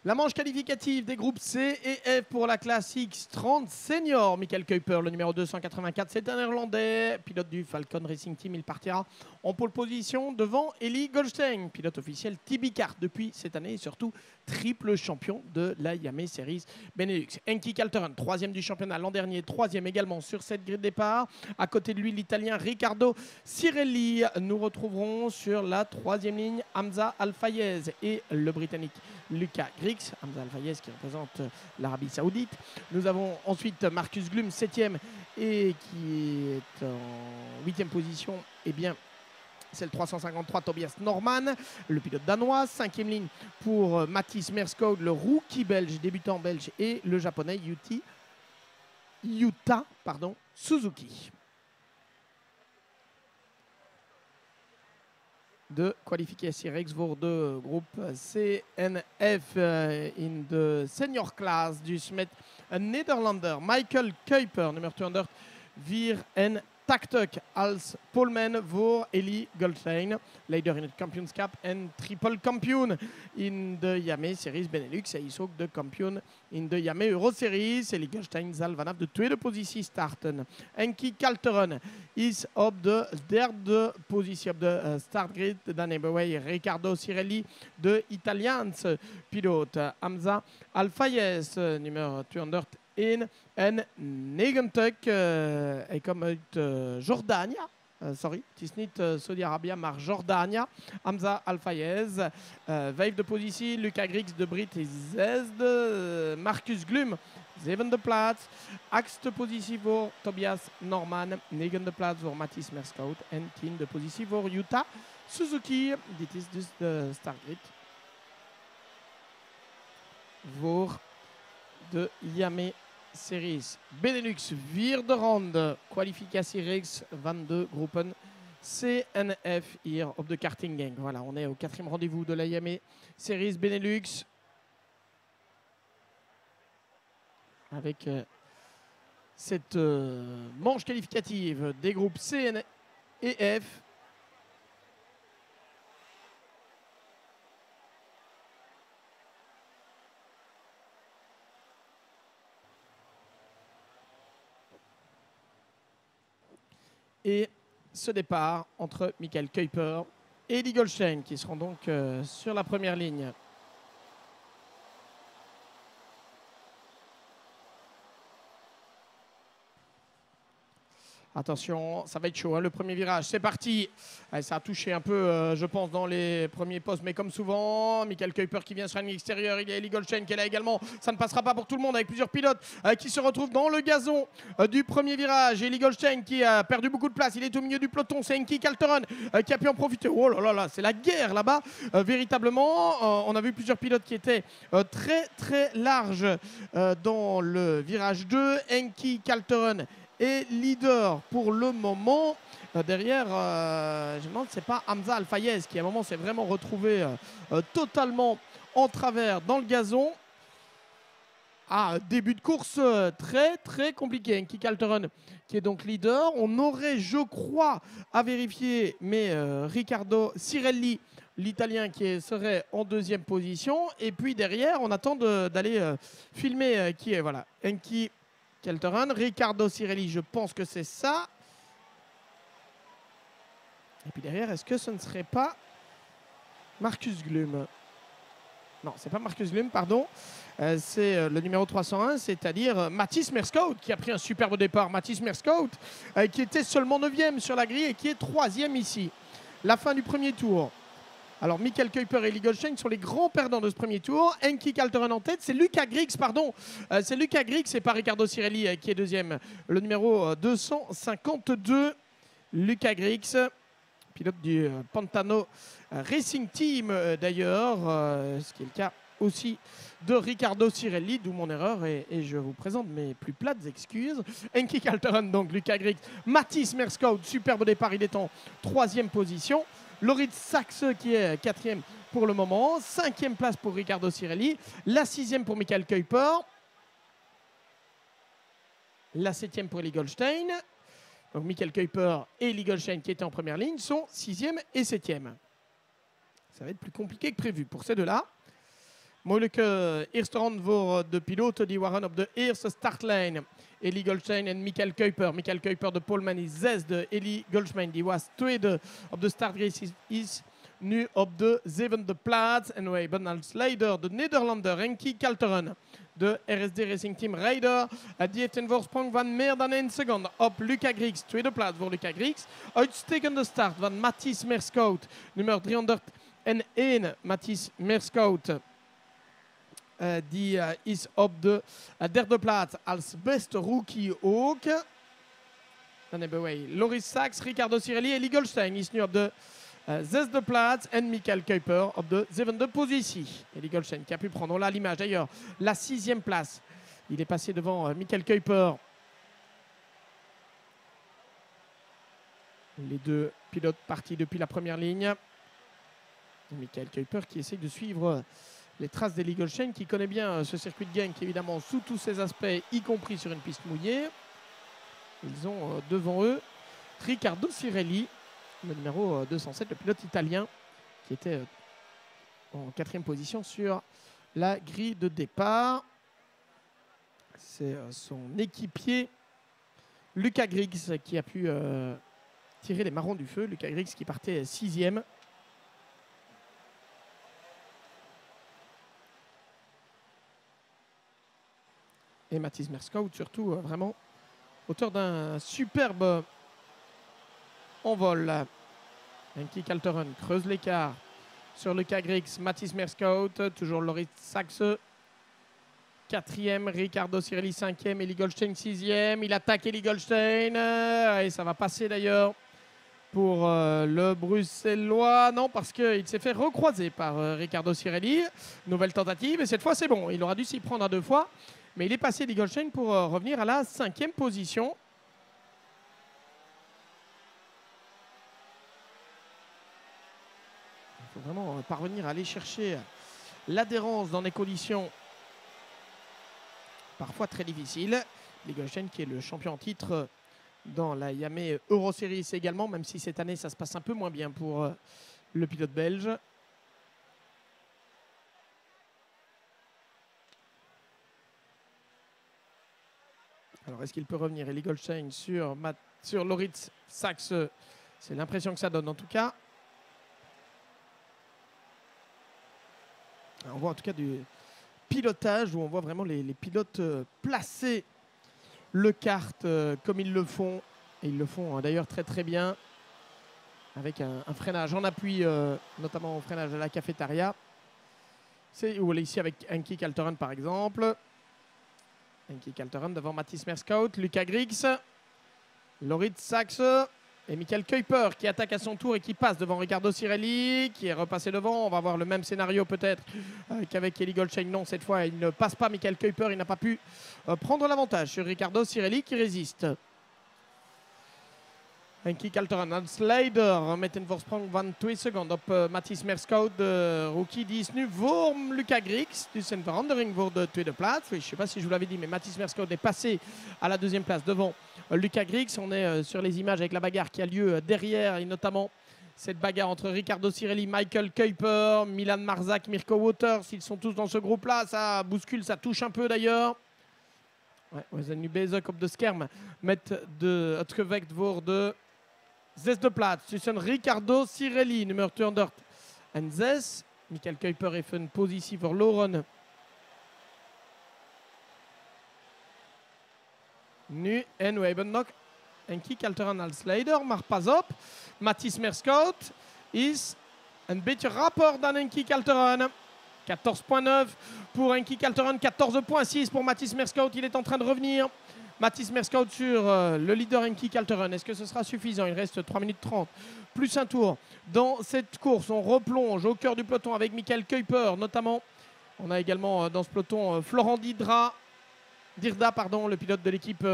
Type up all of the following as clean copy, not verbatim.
La manche qualificative des groupes C et F pour la classe X30 Senior. Michael Kuiper, le numéro 284, c'est un Néerlandais, pilote du Falcon Racing Team. Il partira en pole position devant Eli Goldstein, pilote officiel TB Kart depuis cette année et surtout triple champion de la Yamaha Series Benelux. Enki Calteron, troisième du championnat l'an dernier, troisième également sur cette grille de départ. À côté de lui, l'Italien Riccardo Cirelli. Nous retrouverons sur la troisième ligne Hamza Al-Fayez et le Britannique Lucas Griggs. Hamza Al-Fayez qui représente l'Arabie Saoudite. Nous avons ensuite Marcus Glum, 7e et qui est en 8e position. Eh bien, c'est le 353 Tobias Norman, le pilote danois. 5e ligne pour Mathis Merskov, le rookie belge, débutant belge, et le japonais Yuta Suzuki. De kwalificatiereeks voor de groep CNF in de senior class. Dus met een Nederlander, Michael Kuiper, nummer 284 als poleman voor Eli Goldstein. Leider in het kampioenschap en triple kampioen in de Yamaha Series Benelux. Hij is ook de kampioen in de Yamaha Euro Series. Eli Goldstein zal vanaf de tweede positie starten. Enki Calteron is op de derde positie op de startgrid. Dan hebben wij Riccardo Cirelli, de Italiaanse piloot. Hamza Al-Fayez, nummer 291. Hij komt uit Jordania. Sorry, het is niet Saudi-Arabië, maar Jordania. Hamza Al-Fayez, vijfde positie. Lucas Griggs, de Brit, is zesde. Marcus Glum, zevende plaats. Achtste positie voor Tobias Norman. Negende plaats voor Mathis Merskov. En tiende positie voor Yuta Suzuki. Dit is dus de startgrid voor de Yamaha Series Benelux, vierde ronde, kwalificatiereeks van de groepen C en F hier op de karting gang. Voilà, on est au quatrième rendez-vous de la Yamaha Series Benelux. Avec cette manche qualificative des groupes C et F. Et ce départ entre Michael Kuiper et Eli Goldstein qui seront donc sur la première ligne. Attention, ça va être chaud, hein, le premier virage, c'est parti. Allez, ça a touché un peu, je pense, dans les premiers postes, mais comme souvent, Michael Kuiper qui vient sur la ligne extérieure, il y a Eli Goldstein qui est là également. Ça ne passera pas pour tout le monde avec plusieurs pilotes qui se retrouvent dans le gazon du premier virage. Eli Goldstein qui a perdu beaucoup de place, il est au milieu du peloton, c'est Enki Calteron qui a pu en profiter. Oh là là là, c'est la guerre là-bas, véritablement. On a vu plusieurs pilotes qui étaient très larges dans le virage 2. Enki Calteron est leader pour le moment. Derrière, je me demande si ce n'est pas Hamza Al-Fayez qui à un moment s'est vraiment retrouvé totalement en travers dans le gazon. Début de course très compliqué. Enki Calteron qui est donc leader. On aurait, je crois, à vérifier, mais Riccardo Cirelli, l'Italien, qui serait en deuxième position. Et puis derrière, on attend d'aller filmer qui est. Voilà, Enki Calteron, Riccardo Cirelli, je pense que c'est ça. Et puis derrière, est-ce que ce ne serait pas Marcus Glum? Non, c'est pas Marcus Glum, pardon. C'est le numéro 301, c'est-à-dire Mathis Merskov, qui a pris un superbe départ. Mathis Merskov, qui était seulement 9e sur la grille et qui est 3e ici. La fin du premier tour. Alors, Michael Kuiper et Eli Goldstein sont les grands perdants de ce premier tour. Enki Calteron en tête. C'est Lucas Griggs, pardon. C'est Lucas Griggs, c'est pas Riccardo Cirelli qui est deuxième. Le numéro 252, Lucas Griggs, pilote du Pantano Racing Team d'ailleurs. Ce qui est le cas aussi de Riccardo Cirelli, d'où mon erreur. Et je vous présente mes plus plates excuses. Enki Calteron, donc Lucas Griggs. Mathis Merskov, superbe départ, il est en 3e position. Loritz Sachs qui est 4e pour le moment. 5e place pour Riccardo Cirelli. La 6e pour Michael Kuiper. La 7e pour Eli Goldstein. Donc Michael Kuiper et Eli Goldstein qui étaient en première ligne sont 6e et 7e. Ça va être plus compliqué que prévu pour ces deux-là. Moeilijke eerste rond voor de piloten. Die waren op de eerste startlijn. Eli Goldstein en Michael Kuiper. Michael Kuiper de Poleman is zesde. Eli Goldstein die was tweede op de startgrid. Is nu op de zevende plaats. En we hebben als leider de Nederlander Henkie Kalteren. De RSD Racing Team Rijder. Die heeft een voorsprong van meer dan 1 seconde op Luca Griggs. Tweede plaats voor Luca Griggs. Uitstekende start van Mathis Merskout. Nummer 301. Mathis Merskout. Die is op de derde plaats als beste rookie ook. Dan hebben wij Loris Sachs, Riccardo Cirelli. Eli Goldstein is nu op de zesde plaats en Michael Kuiper op de zevende positie. Eli Goldstein qui a pu prendre, on l'a à l'image d'ailleurs, la 6e place. Il est passé devant Michael Kuiper. Les deux pilotes partis depuis la première ligne. Michael Kuiper qui essaye de suivre les traces d'Eli Goldstein, qui connaît bien ce circuit de Genk, évidemment, sous tous ses aspects, y compris sur une piste mouillée. Ils ont devant eux Riccardo Cirelli, le numéro 207, le pilote italien, qui était en 4e position sur la grille de départ. C'est son équipier, Luca Griggs, qui a pu tirer les marrons du feu. Luca Griggs qui partait 6e. Et Mathis Merskout, surtout, vraiment, auteur d'un superbe envol. Henkie Kalteren creuse l'écart sur Luca Griggs. Mathis Merskout, toujours Loris Sachs, 4e. Riccardo Cirelli, 5e. Eli Goldstein, 6e. Il attaque Eli Goldstein. Et ça va passer d'ailleurs pour le Bruxellois. Non, parce qu'il s'est fait recroiser par Riccardo Cirelli. Nouvelle tentative. Et cette fois, c'est bon. Il aura dû s'y prendre à 2 fois. Mais il est passé Eli Goldstein pour revenir à la 5e position. Il faut vraiment parvenir à aller chercher l'adhérence dans des conditions parfois très difficiles. Eli Goldstein qui est le champion en titre dans la Yamaha Euro Series également, même si cette année ça se passe un peu moins bien pour le pilote belge. Alors, est-ce qu'il peut revenir Eli Goldstein sur Loris Sachs? C'est l'impression que ça donne en tout cas. Alors, on voit en tout cas du pilotage où on voit vraiment les pilotes placer le kart comme ils le font. Et ils le font d'ailleurs très très bien avec un freinage en appui, notamment au freinage à la cafétéria. Ou ici avec Henkie Kalteren par exemple. Henkie Kalteren devant Mathis Merskout, Luca Griggs, Loris Sachs et Michael Kuiper qui attaque à son tour et qui passe devant Riccardo Cirelli qui est repassé devant. On va voir le même scénario peut-être qu'avec Eli Goldstein. Non, cette fois il ne passe pas Michael Kuiper, il n'a pas pu prendre l'avantage sur Riccardo Cirelli qui résiste. Henkie Kalteren als leider met een voorsprong van 2 seconden op Mathis Merskout. De rookie die is nu voor Luca Griggs. Dus een verandering voor de tweede plaats. Oui, je ne sais pas si je vous l'avais dit, mais Mathis Merskout est passé à la 2e place devant Luca Griggs. On est sur les images avec la bagarre qui a lieu derrière et notamment cette bagarre entre Riccardo Cirelli, Michael Kuiper, Milan Marzak, Mirko Waters. Ils sont tous dans ce groupe-là. Ça bouscule, ça touche un peu d'ailleurs. Ouais, we zijn nu bezig op de scherm met het gevecht voor de zesde plaats tussen Riccardo Cirelli, nummer 206. Michael Kuiper heeft een positie verloren. Nu, en we hebben nog Henkie Kalteren als leider, maar pas op. Mathis Merskout is een beetje rapper dan Henkie Kalteren. 14,9 pour Henkie Kalteren, 14,6 pour Mathis Merskout. Il est en train de revenir. Mathis Merskout sur le leader Henkie Kalteren. Est-ce que ce sera suffisant? Il reste 3 minutes 30. Plus un tour dans cette course. On replonge au cœur du peloton avec Michael Kuiper notamment. On a également dans ce peloton Florent Dirda, le pilote de l'équipe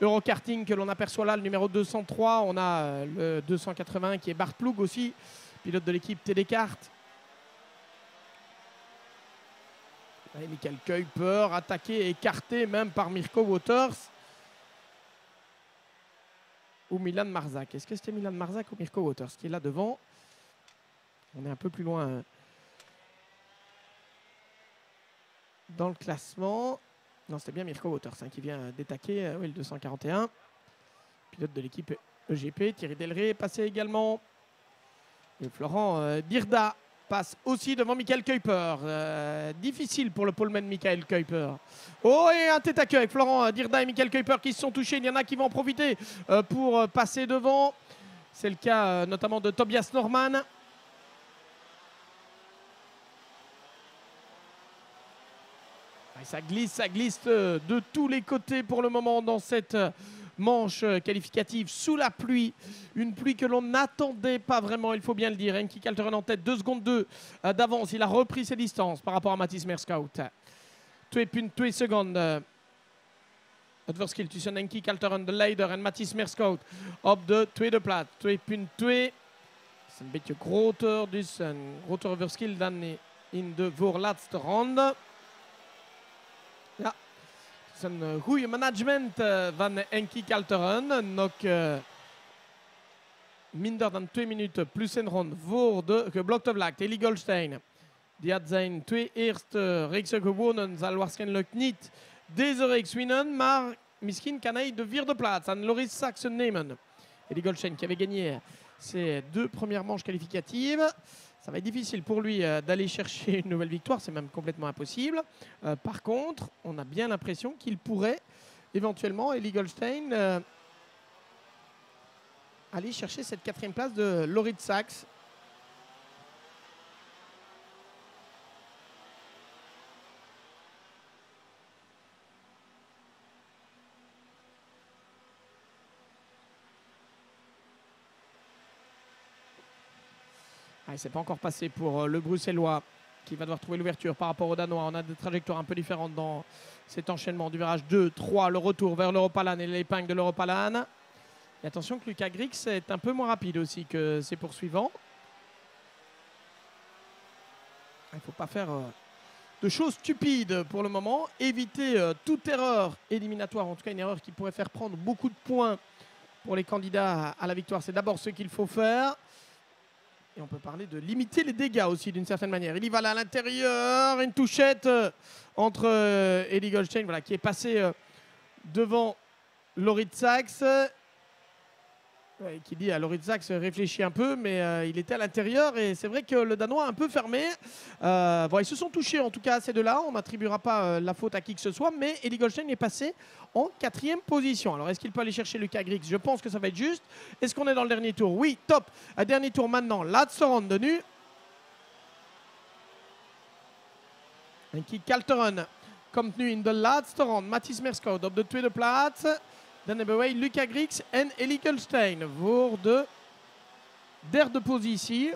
Eurokarting que l'on aperçoit là, le numéro 203. On a le 280 qui est Bart Ploug aussi, pilote de l'équipe TD Kart. Et Michael Kuiper attaqué et écarté même par Mirko Waters ou Milan Marzak. Est-ce que c'était Milan Marzak ou Mirko Waters qui est là devant? On est un peu plus loin dans le classement. Non, c'était bien Mirko Waters qui vient d'attaquer. Oui, le 241. Pilote de l'équipe EGP. Thierry Delray est passé également. Et Florent Dirda passe aussi devant Michael Kuiper. Difficile pour le poleman Michael Kuiper. Oh, et un tête à queue avec Florent Dirda et Michael Kuiper qui se sont touchés. Il y en a qui vont en profiter pour passer devant. C'est le cas notamment de Tobias Norman. Ça glisse de tous les côtés pour le moment dans cette manche qualificative sous la pluie. Une pluie que l'on n'attendait pas vraiment, il faut bien le dire. Henki Kalteren en tête, 2 secondes 2 d'avance. Il a repris ses distances par rapport à Mathis Merskout. 2 secondes. Adverskill tussen Henki Kalteren, de leider, en Mathis Merskout op de tweede plaats. 2,2. Het is een beetje groter, dus een grotere verschil dan in de voorlaatste ronde. Ja, het is een goede management van Henki Kalteren. Nog minder dan 2 minuten plus een ronde voor de geblokte vlakte. Eli Goldstein, die had zijn 2 eerste reeksen gewonnen, zal waarschijnlijk niet deze reeks winnen, maar misschien kan hij de 4e plaats aan Loris Saxen nemen. Eli Goldstein qui avait gagné ses 2 premières manches qualificatives. Ça va être difficile pour lui d'aller chercher une nouvelle victoire, c'est même complètement impossible. Par contre, on a bien l'impression qu'il pourrait éventuellement, Eli Goldstein, aller chercher cette 4e place de Loris Sax. C'est pas encore passé pour le Bruxellois qui va devoir trouver l'ouverture par rapport au Danois. On a des trajectoires un peu différentes dans cet enchaînement du virage 2, 3, le retour vers l'Europalan et l'épingle de l'Europalan. Et attention que Lucas Grix est un peu moins rapide aussi que ses poursuivants. Il ne faut pas faire de choses stupides pour le moment. Éviter toute erreur éliminatoire, en tout cas une erreur qui pourrait faire prendre beaucoup de points pour les candidats à la victoire. C'est d'abord ce qu'il faut faire. Et on peut parler de limiter les dégâts aussi d'une certaine manière. Il y va là à l'intérieur, une touchette entre Eli Goldstein, voilà, qui est passé devant Loris Sax. Qui dit à Loris Sax réfléchit un peu, mais il était à l'intérieur et c'est vrai que le Danois a un peu fermé. Bon, ils se sont touchés en tout cas ces deux-là. On n'attribuera pas la faute à qui que ce soit, mais Eli Goldstein est passé en 4e position. Alors est-ce qu'il peut aller chercher Lucas Grix? Je pense que ça va être juste. Est-ce qu'on est dans le dernier tour? Oui, top. Dernier tour maintenant. Laatste ronde nu. Henki Kalteren komt nu in de laatste ronde. Mathis Merskout op de 2e plaats. Dan hebben wij Lucas Grix en Eli Goldstein voor de 3e positie.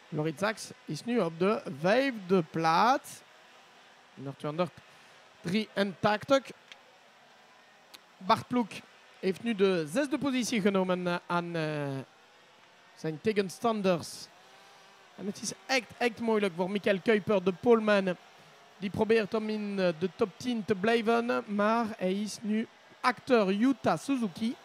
Loris Sax is nu op de 5e plaats. Nummer 283. Bart Ploek heeft nu de 6e positie genomen aan zijn tegenstanders. En het is echt moeilijk voor Michael Kuiper, de poleman. Die probeert om in de top 10 te blijven, maar hij is nu acteur Yuta Suzuki,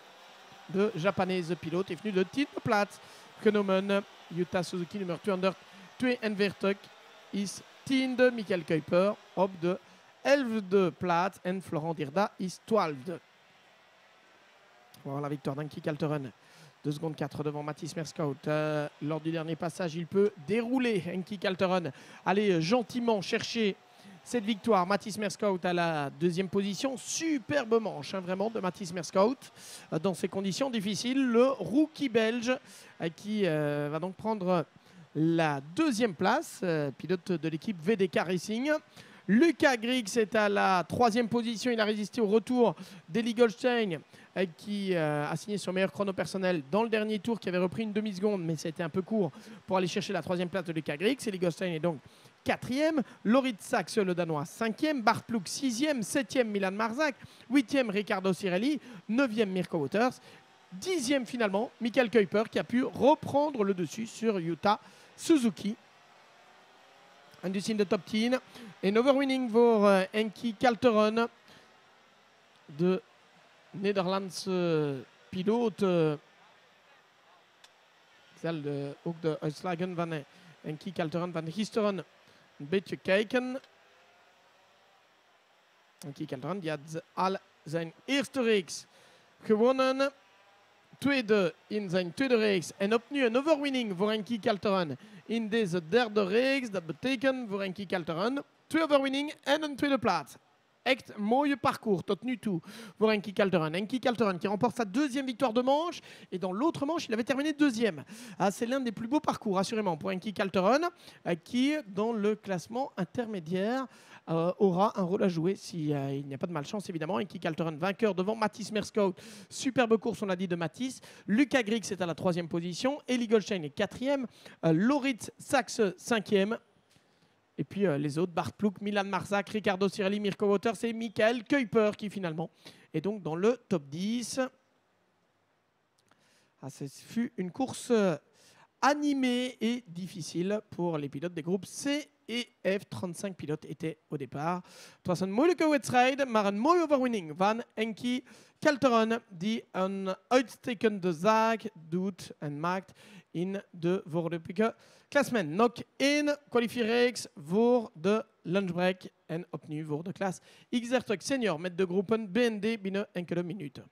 de Japanese piloot, heeft nu de 10e plaats genomen. Yuta Suzuki, nummer 242, is 10e. Michael Kuiper op de 11e plaats en Florent Dirda is 12e. On va voir la victoire d'Henki Kalteren. 2 secondes 4 devant Mathis Merskout. Lors du dernier passage, il peut dérouler Henki Kalteren. Aller gentiment chercher cette victoire. Mathis Merskout à la 2e position. Superbe manche, vraiment, de Mathis Merskout. Dans ces conditions difficiles, le rookie belge qui va donc prendre la 2e place. Pilote de l'équipe VDK Racing. Lucas Grix est à la 3e position. Il a résisté au retour d'Eli Goldstein qui a signé son meilleur chrono personnel dans le dernier tour, qui avait repris une demi-seconde, mais c'était un peu court pour aller chercher la 3e place de Lucas Grix. Eli Goldstein est donc 4e. Loris Sax, le Danois, 5e. Bart Ploek, 6e. 7e, Milan Marzak. 8e, Riccardo Cirelli. 9e, Mirko Waters. 10e, finalement, Michael Kuiper, qui a pu reprendre le dessus sur Yuta Suzuki. En dus in de top 10. Een overwinning voor Henki Kalteren, de Nederlandse piloot. Ik zal ook de uitslagen van Henki Kalteren van gisteren een beetje kijken. Enki Calteron die hat al zijn eerste reeks gewonnen. Tweede in zijn tweede reeks. En opnieuw een overwinning voor Enki Calteron in deze derde reeks. Dat betekent voor Enki Calteron 2 overwinningen en een tweede plaats. Echt un mooie parcours tot nu toe pour Enki Calteron. Enki Calteron qui remporte sa 2e victoire de manche. Et dans l'autre manche, il avait terminé 2e. Ah, c'est l'un des plus beaux parcours, assurément, pour Enki Calteron, qui, dans le classement intermédiaire, aura un rôle à jouer s'il n'y a pas de malchance, évidemment. Enki Calteron, vainqueur devant Mathis Merscout. Superbe course, on l'a dit, de Mathis. Lucas Griggs est à la 3e position. Eli Goldstein est 4e. Loritz Sachs, 5e. Et puis les autres, Bart Plouk, Milan Marzak, Ricardo Cirelli, Mirko Waters et Michael Kuiper qui finalement est donc dans le top 10. Ah, ce fut une course animée et difficile pour les pilotes des groupes C et F. 35 pilotes étaient au départ. Het was een moeilijke wedstrijd, maar een mooie overwinning van Enki Calteron die een uitstekende zaak doet en maakt in de voorlopige klassement. Nog 1 kwalifiereeks voor de lunchbreak en opnieuw voor de klas XR Truck Senior met de groepen BND binnen enkele minuten.